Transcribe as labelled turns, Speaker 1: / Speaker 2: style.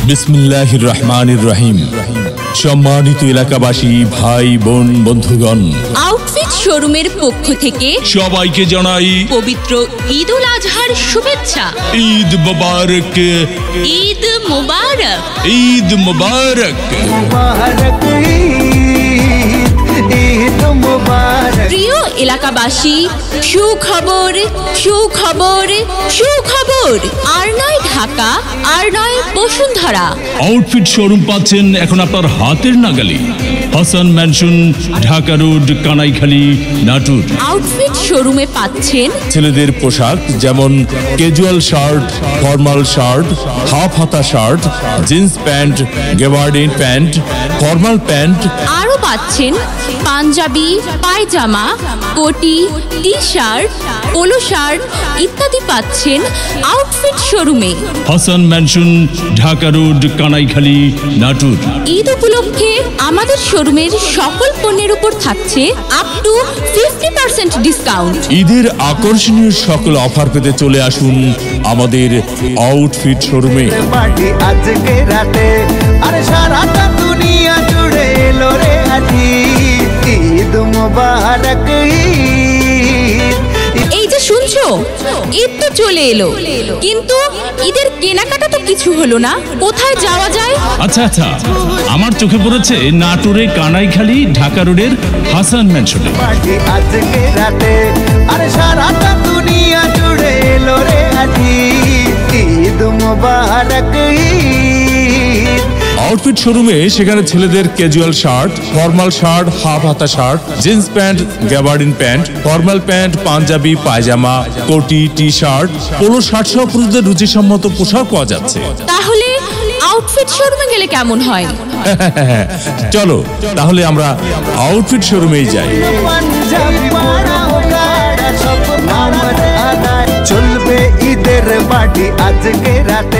Speaker 1: বিসমিল্লাহির রহমানির রহিম। সম্মানিত এলাকাবাসী, ভাই বোন, বন্ধুগণ,
Speaker 2: আউটফিট শোরুমের পক্ষ থেকে
Speaker 1: সবাইকে জানাই
Speaker 2: পবিত্র ঈদ উল আজহার শুভেচ্ছা।
Speaker 1: ঈদ মুবারক,
Speaker 2: ঈদ মুবারক,
Speaker 1: ঈদ মুবারক।
Speaker 2: প্রিয় এলাকাবাসী, সুখবর সুখবর সুখবর। আর নয় ঢাকা, আর নয় বসুন্ধরা।
Speaker 1: আউটফিট শোরুম পাচ্ছেন এখন আপনার হাতের নাগালে। Hasan mansion, Dhaka road, Kanaikhali, Natore.
Speaker 2: Outfit শোরুমে পাচ্ছেন
Speaker 1: ছেলেদের পোশাক যেমন casual shirt, formal shirt, half হাতা shirt, jeans pant, gabardine pant, formal pant.
Speaker 2: আরও পাচ্ছেন পাঞ্জাবি, পায়জামা, কোটি, টি শার্ট, পোলো শার্ট ইত্যাদি পাচ্ছেন আউটফিট শোরুমে।
Speaker 1: Hasan mansion, Dhaka road, Kanaikhali, Natore.
Speaker 2: ঈদ উপলক্ষে আমাদের শোরুমের সকল পণ্যের উপর থাকছে আপ টু 50% ডিসকাউন্ট।
Speaker 1: ঈদের আকর্ষণীয় সকল অফার পেতে চলে আসুন আমাদের আউটফিট শোরুমে।
Speaker 3: আজকে রাতে আরে সারাটা দুনিয়া জুড়ে এলো রে আজি ঈদ মুবারক।
Speaker 2: এই যে শুনছো, ঈদ তো চলে এলো, কিন্তু ঈদের কেনাকাটা তো কিছু হলো না। কোথায় যাওয়া যায়?
Speaker 1: আচ্ছা আচ্ছা, আমার চোখে পড়েছে নাটোরে, কানাইখালী, ঢাকা রোডের হাসান ম্যানশনে।
Speaker 3: আজকে রাতে আরে সারাটা দুনিয়া জুড়ে এলো রে আজি ঈদ মুবারক।
Speaker 1: আউটফিট শোরুমে সেখানে ছেলেদের casual shirt, formal shirt, half হাতা shirt, jeans pant, gabardine pant, formal pant, পাঞ্জাবি, পায়জামা, কোটি, টি শার্ট, পোলো শার্ট সহ পুরুষদের রুচিসম্মত পোশাক পাওয়া যাচ্ছে।
Speaker 2: তাহলে আউটফিট শোরুমে গেলে কেমন হয়?
Speaker 1: চলো তাহলে আমরা আউটফিট শোরুমেই যাই।
Speaker 3: চলবে ঈদের পার্টি আজকে রাতে।